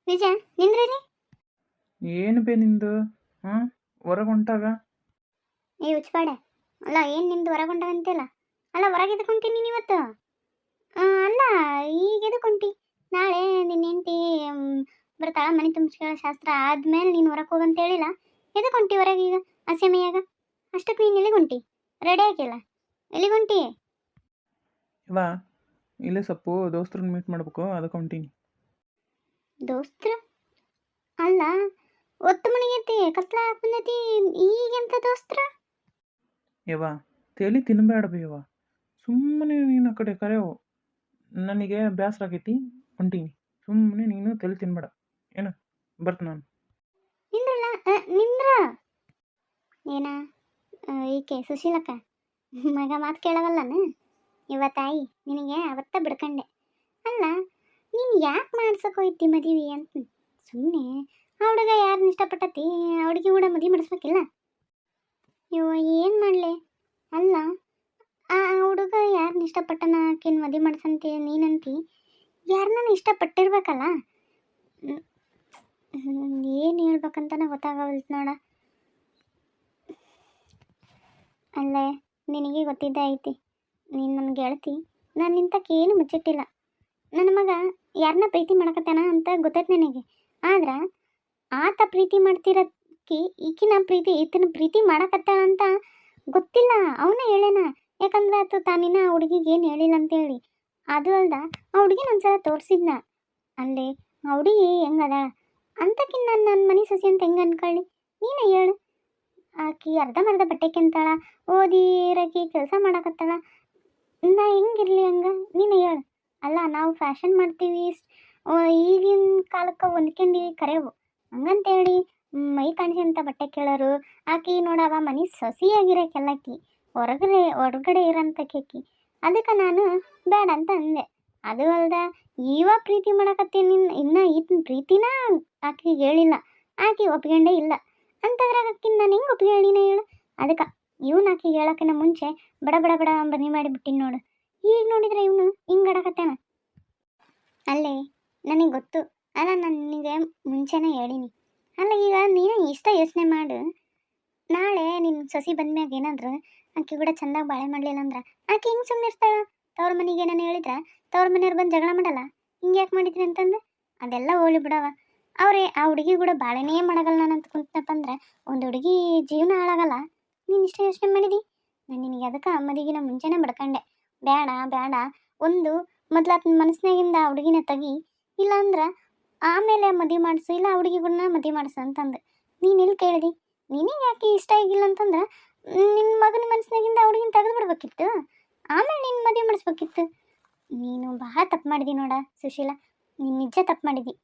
ವಿಜಯ ನಿಂದ್ರಿ. ಏನು ಬೇ ನಿಂದು? ಹಾಂ, ಹೊರಗೆ ಹೊಂಟಾಗ ಏ ಉಚ್ಪಾಡೆ, ಅಲ್ಲ ಏನು ನಿಂದು ಹೊರಗೊಂಡವಂತಿಲ್ಲ. ಅಲ್ಲ ಹೊರಗೆ ಎದ್ಕೊಂತೀನಿ ನೀನು ಇವತ್ತು. ಅಲ್ಲ ಈಗ ಎದ್ಕೊಂಟಿ. ನಾಳೆ ನಿನ್ನ ಹೆಂಡತಿ ಬರ್ತಾಳ, ಮನೆ ತುಂಬಿಸ್ಕೊಳ್ಳೋ ಶಾಸ್ತ್ರ ಆದ್ಮೇಲೆ ನೀನು ಹೊರಗೆ ಹೋಗಂತ ಹೇಳಿಲ್ಲ. ಎದ್ಕೊಂಟಿ ಹೊರಗೆ ಈಗ ಹಸೆಮೆಯಾಗ? ಅಷ್ಟಕ್ಕೆ ನೀನು ಎಲ್ಲಿಗೊಂಟಿ? ರೆಡಿ ಆಗಿಲ್ಲ, ಎಲ್ಲಿಗೊಂಟಿ? ಇವಾ ಇಲ್ಲೇ ಸ್ವಲ್ಪ ದೋಸ್ತರನ್ನ ಮೀಟ್ ಮಾಡ್ಬೇಕು, ಅದಕ್ಕೆ ಹೊಂಟೀನಿ. ದೋಸ್ತ್ರ? ಅಲ್ಲ ಒತ್ತು ಮಣಿಗೈತಿ, ಕತ್ಲ ಬಂದೈತಿ, ಈಗೆಂತ ದೋಸ್ತ್ರ? ಯವ್ವ ತಲೆ ತಿನ್ನಬೇಡ ಬಿ ಯವ್ವ, ಸುಮ್ಮನೆ ನೀನು ಆ ಕಡೆ ಕರೆಯವು. ನನಗೆ ಬೇಸರ ಆಗೈತಿ, ಹೊಂಟೀನಿ. ಸುಮ್ಮನೆ ನೀನು ತಲೆ ತಿನ್ಬೇಡ ಏನು. ಬರ್ತ ನಾನು. ನಿಂದ್ರಲ್ಲ, ನಿಂದ್ರ. ಏನ ಈಕೆ ಸುಶೀಲಕ್ಕ ಮಗ ಮಾತು ಕೇಳವಲ್ಲನ ಇವತ್ತಾಯಿ? ನಿನಗೆ ಅವತ್ತ ಬಿಡ್ಕಂಡೆ. ಅಲ್ಲ ನೀನು ಯಾಕೆ ಮಾಡ್ಸಕ್ಕೆ ಹೋಯ್ತಿ ಮದುವೆ ಅಂತ? ಸುಮ್ಮನೆ ಆ ಹುಡುಗ ಯಾರನ್ನ ಇಷ್ಟಪಟ್ಟತಿ, ಆ ಹುಡುಗಿ ಕೂಡ ಮದುವೆ ಮಾಡಿಸ್ಬೇಕಿಲ್ಲ? ಇವ ಏನು ಮಾಡಲಿ? ಅಲ್ಲ ಆ ಹುಡುಗ ಯಾರನ್ನ ಇಷ್ಟಪಟ್ಟನ ಆಕಿನ ಮದುವೆ ಮಾಡಿಸಂತೆ ನೀನಂತಿ, ಯಾರನ್ನ ಇಷ್ಟಪಟ್ಟಿರ್ಬೇಕಲ್ಲ. ಏನು ಹೇಳ್ಬೇಕಂತನೇ ಗೊತ್ತಾಗವಲ್ತು ನೋಡ. ಅಲ್ಲೇ ನಿನಗೆ ಗೊತ್ತಿದ್ದೇ ಐತಿ, ನೀನು ನನ್ನ ಗೆಳತಿ. ನಾನು ನಿಂತಕ್ಕೆ ಏನು ಮುಚ್ಚಿಟ್ಟಿಲ್ಲ. ನನ್ನ ಮಗ ಯಾರನ್ನ ಪ್ರೀತಿ ಮಾಡಕತ್ತಾನ ಅಂತ ಗೊತ್ತೈತೆ ನನಗೆ. ಆದ್ರೆ ಆತ ಪ್ರೀತಿ ಮಾಡ್ತಿರೋದಕ್ಕೆ ಈಕಿನ ಪ್ರೀತಿ ಈತನ ಪ್ರೀತಿ ಮಾಡಕತ್ತಾಳ ಅಂತ ಗೊತ್ತಿಲ್ಲ. ಅವನೇ ಹೇಳೇನ, ಯಾಕಂದ್ರೆ ಆತ ತಾನಿನ ಆ ಹುಡುಗಿಗೆ ಏನು ಹೇಳಿಲ್ಲ ಅಂತೇಳಿ. ಅದು ಅಲ್ದ ಆ ಹುಡುಗಿನ ಒಂದ್ಸಲ ತೋರಿಸಿದ್ನ. ಅಲ್ಲೇ ಆ ಹುಡುಗಿ ಹೆಂಗದಾಳ ಅಂತಕಿನ್ನ ನನ್ನ ಮನೆ ಸೊಸೆ ಅಂತ ಹೆಂಗೆ ಅನ್ಕೊಳ್ಳಿ? ನೀನೇ ಹೇಳು. ಆಕಿ ಅರ್ಧಂಬರ್ಧ ಬಟ್ಟೆ ಕೆಂತಾಳ, ಓದಿರಕಿ ಕೆಲಸ ಮಾಡಕತ್ತಾಳ, ನಾ ಹೆಂಗಿರ್ಲಿ ಹಂಗೆ? ನೀನು ಹೇಳು. ಅಲ್ಲ ನಾವು ಫ್ಯಾಷನ್ ಮಾಡ್ತೀವಿ, ಈಗಿನ ಕಾಲಕ್ಕೆ ಹೊಂದ್ಕೊಂಡಿವಿ ಕರೆವು, ಹಂಗಂತೇಳಿ ಮೈ ಕಾಣಿಸಂತ ಬಟ್ಟೆ ಕೇಳೋರು. ಆಕಿ ನೋಡವ ಮನೆ ಸೊಸೆಯಾಗಿರೋಕೆಲ್ಲಕ್ಕಿ ಹೊರಗಡೆ ಇರೋಂಥಕ್ಕಿ. ಅದಕ್ಕೆ ನಾನು ಬೇಡ ಅಂತ ಅಂದೆ. ಅದು ಅಲ್ದ ಇವ ಪ್ರೀತಿ ಮಾಡಕತ್ತೀನಿ, ಇನ್ನು ಈತನ ಪ್ರೀತಿನ ಆಕಿಗೆ ಹೇಳಿಲ್ಲ, ಆಕಿ ಒಪ್ಕೊಂಡೇ ಇಲ್ಲ ಅಂತದ್ರಾಗ ಆಕಿನ ನಾನು ಹೆಂಗೆ ಒಪ್ಕೊಳ್ಳಿನ ಹೇಳು? ಅದಕ್ಕೆ ಇವ್ನು ಆಕಿಗೆ ಹೇಳೋಕ್ಕಿಂತ ಮುಂಚೆ ಬಡ ಬಡ ಬಡ ಬನ್ನಿ ಮಾಡಿಬಿಟ್ಟಿನಿ ನೋಡು. ಈಗ ನೋಡಿದ್ರೆ ಇವನು ಹಿಂಗೆ ಆಡಕತ್ತಾನ. ಅಲ್ಲೇ ನನಗೆ ಗೊತ್ತು, ಅಲ್ಲ ನಾನು ನಿನಗೆ ಮುಂಚೆನೇ ಹೇಳಿನಿ. ಅಲ್ಲ ಈಗ ನೀನು ಇಷ್ಟ ಯೋಚನೆ ಮಾಡು. ನಾಳೆ ನಿನ್ನ ಸೊಸಿ ಬಂದ್ಮ್ಯಾಗ ಏನಾದ್ರು ಆಕೆ ಕೂಡ ಚೆಂದಾಗಿ ಬಾಳೆ ಮಾಡಲಿಲ್ಲ ಅಂದ್ರೆ ಆಕೆ ಹಿಂಗೆ ಸುಮ್ಮನೆ ಇರ್ತಾಳ? ತವ್ರ ಮನೆಗೆ ನಾನು ಹೇಳಿದ್ರೆ ತವ್ರ ಮನೆಯವ್ರು ಬಂದು ಜಗಳ ಮಾಡಲ್ಲ, ಹಿಂಗೆ ಯಾಕೆ ಮಾಡಿದ್ರಿ ಅಂತಂದು? ಅದೆಲ್ಲ ಹೋಳಿ ಬಿಡವ. ಅವ್ರೆ ಆ ಹುಡುಗಿ ಕೂಡ ಬಾಳೆನೇ ಮಾಡಗಲ್ಲ ನಾನು ಅಂತ ಕುಂತನಪ್ಪ ಅಂದ್ರೆ ಒಂದು ಹುಡುಗಿ ಜೀವನ ಹಾಳಾಗಲ್ಲ. ನೀನು ಇಷ್ಟ ಯೋಚನೆ ಮಾಡಿದಿ? ನಾನು ನಿನಗೆ ಅದಕ್ಕೆ ಮದುವೆಗಿನ ಮುಂಚೆನೇ ಬಡ್ಕಂಡೆ, ಬೇಡ ಬೇಡ, ಒಂದು ಮೊದ್ಲು ಆತನ ಮನಸ್ಸಿನಾಗಿಂದ ಆ ಹುಡುಗಿನ ತೆಗಿ, ಇಲ್ಲ ಅಂದ್ರೆ ಆಮೇಲೆ ಮದುವೆ ಮಾಡಿಸು, ಇಲ್ಲ ಆ ಹುಡುಗಿಗನ್ನ ಮದುವೆ ಮಾಡಿಸು ಅಂತಂದು. ನೀನು ಎಲ್ಲಿ ಕೇಳಿದಿ? ನಿನಗೆ ಯಾಕೆ ಇಷ್ಟ ಆಗಿಲ್ಲ ಅಂತಂದ್ರೆ ನಿನ್ನ ಮಗನ ಮನಸ್ಸಿನಾಗಿಂದ ಆ ಹುಡುಗಿನ ತೆಗೆದು ಬಿಡ್ಬೇಕಿತ್ತು, ಆಮೇಲೆ ನೀನು ಮದುವೆ ಮಾಡಿಸ್ಬೇಕಿತ್ತು. ನೀನು ಬಹಳ ತಪ್ಪು ಮಾಡಿದಿ ನೋಡ ಸುಶೀಲ, ನೀನು ನಿಜ ತಪ್ಪು ಮಾಡಿದಿ.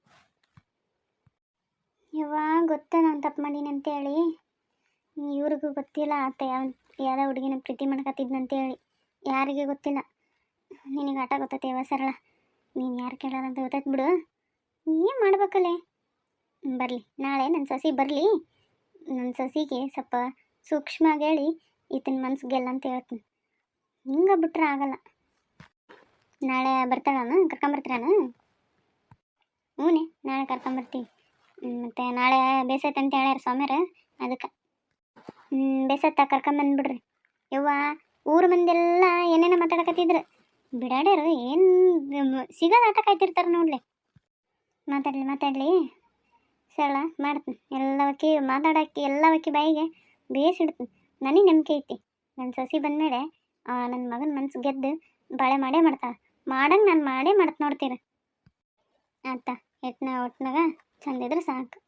ಯಾವಾಗ ಗೊತ್ತ ನಾನು ತಪ್ಪು ಮಾಡೀನಿ ಅಂತೇಳಿ? ಇವ್ರಿಗೂ ಗೊತ್ತಿಲ್ಲ ಆತ ಯಾವುದೋ ಹುಡುಗಿನ ಪ್ರೀತಿ ಮಾಡ್ಕತ್ತಿದ್ನಂತೇಳಿ, ಯಾರಿಗೆ ಗೊತ್ತಿಲ್ಲ. ನಿನಗೆ ಆಟ ಗೊತ್ತೈತೆ ಯಾವ ಸರಳ, ನೀನು ಯಾರು ಕೇಳೋಲ್ಲ ಅಂತ ಗೊತ್ತೈತೆ ಬಿಡು. ಏನು ಮಾಡ್ಬೇಕಲ್ಲೇ? ಬರಲಿ ನಾಳೆ ನನ್ನ ಸೊಸಿ ಬರಲಿ, ನನ್ನ ಸೊಸಿಗೆ ಸ್ವಲ್ಪ ಸೂಕ್ಷ್ಮವಾಗಿ ಹೇಳಿ ಈತನ ಮನ್ಸು ಗೆಲ್ಲ ಅಂತ ಹೇಳ್ತೀನಿ. ಹಿಂಗೆ ಬಿಟ್ರೆ ಆಗಲ್ಲ. ನಾಳೆ ಬರ್ತಾಳಾನು? ಕರ್ಕೊಂಬರ್ತೀರಾನು? ಹ್ಞೂ ನಾಳೆ ಕರ್ಕೊಂಬರ್ತೀವಿ. ಮತ್ತು ನಾಳೆ ಬೇಸೈತೆ ಅಂತ ಹೇಳ್ಯಾರ ಸ್ವಾಮ್ಯಾರ, ಅದಕ್ಕೆ ಬೇಸತ್ತ ಕರ್ಕೊಂಬಂದ್ಬಿಡ್ರಿ. ಯವ್ವ ಊರು ಮಂದೆಲ್ಲ ಏನೇನೋ ಮಾತಾಡಕತ್ತಿದ್ರು, ಬಿಡಾಡ್ಯಾರು ಏನು ಸಿಗೋದು ಆಟ ಕಾಯ್ತಿರ್ತಾರೆ ನೋಡ್ಲಿ. ಮಾತಾಡಲಿ ಸರಳ ಮಾಡ್ತೀನಿ. ಎಲ್ಲವಕ್ಕಿ ಮಾತಾಡೋಕ್ಕೆ ಎಲ್ಲವಕ್ಕಿ ಬಾಯಿಗೆ ಬೇಯಿಸಿಡ್ತೀನಿ. ನನಗೆ ನಂಬಿಕೆ ಐತಿ, ನನ್ನ ಸೊಸಿ ಬಂದಮೇಲೆ ನನ್ನ ಮಗನ ಮನ್ಸು ಗೆದ್ದು ಬಾಳೆ ಮಾಡೇ ಮಾಡ್ತಾಳೆ. ಮಾಡಂಗೆ ನಾನು ಮಾಡೇ ಮಾಡ್ತ ನೋಡ್ತೀರ ಆತ. ಒಟ್ನಾಗ ಚಂದಿದ್ರೆ ಸಾಕು.